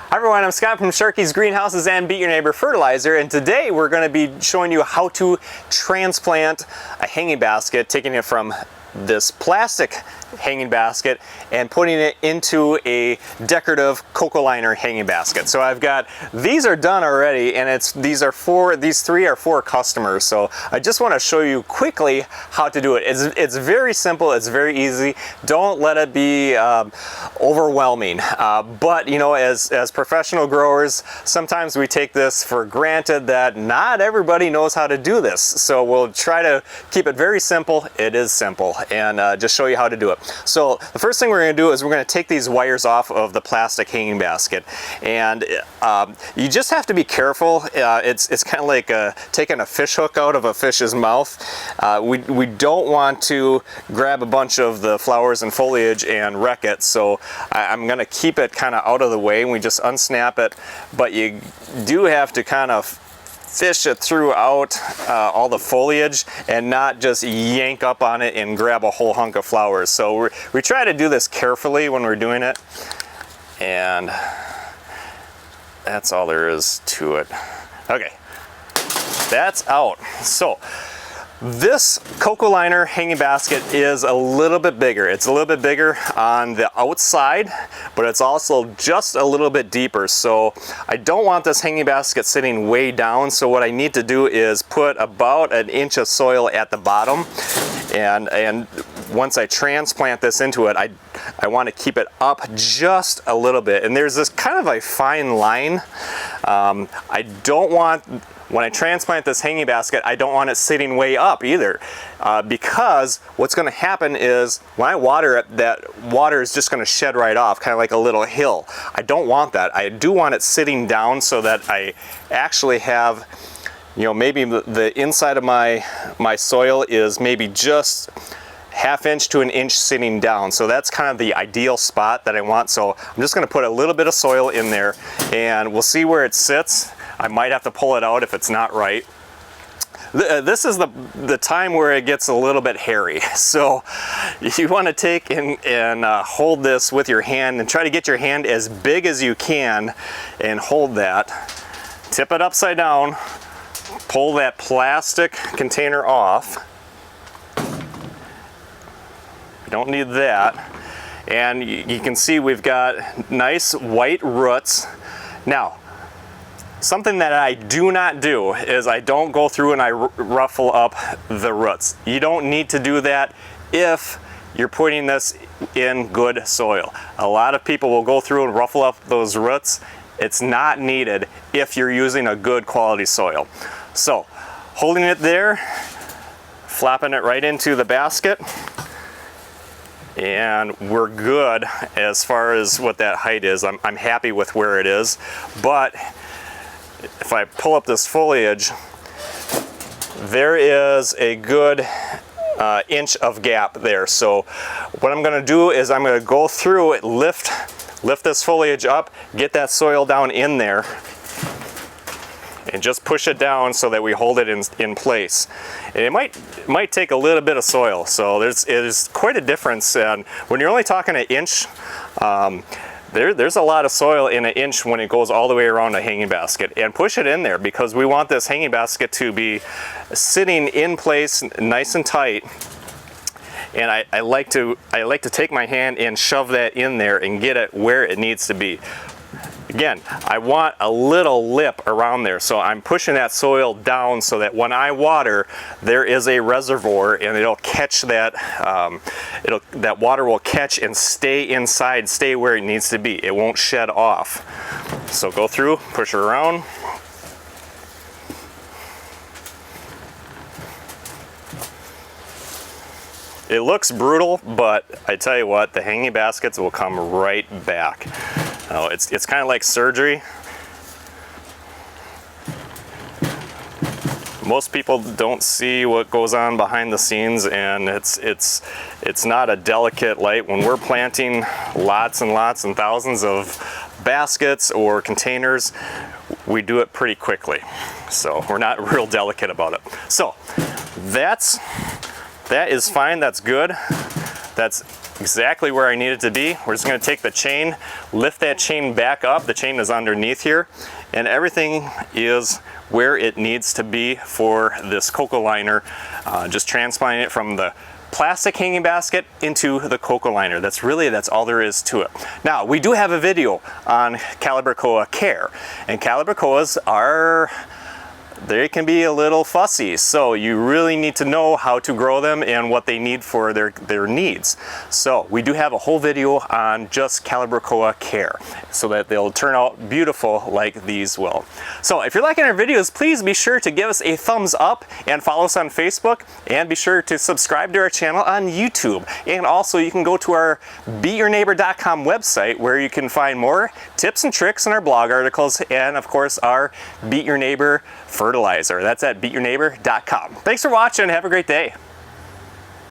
Hi everyone, I'm Scott from Sharky's Greenhouses and Beat Your Neighbor Fertilizer, and today we're going to be showing you how to transplant a hanging basket, taking it from this plastic hanging basket and putting it into a decorative coco liner hanging basket. So I've got, these are done already, and these three are for customers. So I just want to show you quickly how to do it. It's very simple, it's very easy. Don't let it be overwhelming. But you know, as professional growers, sometimes we take this for granted that not everybody knows how to do this. So we'll try to keep it very simple. It is simple, and just show you how to do it. So the first thing we're going to do is we're going to take these wires off of the plastic hanging basket, and you just have to be careful. It's kind of like taking a fish hook out of a fish's mouth. We don't want to grab a bunch of the flowers and foliage and wreck it, so I'm going to keep it kind of out of the way, and we just unsnap it, but you do have to kind of fish it throughout all the foliage and not just yank up on it and grab a whole hunk of flowers. So we try to do this carefully when we're doing it, and that's all there is to it. Okay, that's out. So this coco liner hanging basket is a little bit bigger. It's a little bit bigger on the outside, but it's also just a little bit deeper. So I don't want this hanging basket sitting way down. So what I need to do is put about an inch of soil at the bottom. And once I transplant this into it, I want to keep it up just a little bit. And there's this kind of a fine line. I don't want, when I transplant this hanging basket, I don't want it sitting way up either, because what's going to happen is when I water it, that water is just going to shed right off, kind of like a little hill. I don't want that. I do want it sitting down so that I actually have, you know, maybe the inside of my soil is maybe just ½ inch to an inch sitting down. So that's kind of the ideal spot that I want. So I'm just going to put a little bit of soil in there, and we'll see where it sits. I might have to pull it out if it's not right. This is the time where it gets a little bit hairy. So you want to take and hold this with your hand and try to get your hand as big as you can and hold that. Tip it upside down, pull that plastic container off. You don't need that. And you can see we've got nice white roots. Now, something that I do not do is I don't go through and I ruffle up the roots. You don't need to do that if you're putting this in good soil. A lot of people will go through and ruffle up those roots. It's not needed if you're using a good quality soil. So, holding it there, flapping it right into the basket, and we're good as far as what that height is. I'm happy with where it is, but if I pull up this foliage, there is a good inch of gap there. So what I'm going to do is I'm going to go through it, lift this foliage up, get that soil down in there, and just push it down so that we hold it in place. And it might take a little bit of soil, so it is quite a difference. And when you're only talking an inch, there's a lot of soil in an inch when it goes all the way around a hanging basket. And push it in there, because we want this hanging basket to be sitting in place nice and tight. And I like to take my hand and shove that in there and get it where it needs to be. Again, I want a little lip around there, so I'm pushing that soil down so that when I water, there is a reservoir, and it'll catch that, that water will catch and stay inside, stay where it needs to be. It won't shed off. So go through, push it around. It looks brutal, but I tell you what, the hanging baskets will come right back. It's kind of like surgery. Most people don't see what goes on behind the scenes, and it's not a delicate light. When we're planting lots and lots and thousands of baskets or containers, we do it pretty quickly. So we're not real delicate about it. So that is fine, that's good. That's exactly where I need it to be. We're just going to take the chain, lift that chain back up. The chain is underneath here, and everything is where it needs to be for this cocoa liner. Just transplanting it from the plastic hanging basket into the cocoa liner. That's all there is to it. Now, we do have a video on Calibrachoa Care, and Calibrachoas they can be a little fussy, so you really need to know how to grow them and what they need for their needs. So we do have a whole video on just Calibrachoa Care, so that they'll turn out beautiful like these will. So if you're liking our videos, please be sure to give us a thumbs up and follow us on Facebook, and be sure to subscribe to our channel on YouTube. And also you can go to our beatyourneighbor.com website, where you can find more tips and tricks in our blog articles, and of course our Beat Your Neighbor fertilizer. That's at beatyourneighbor.com. Thanks for watching. Have a great day.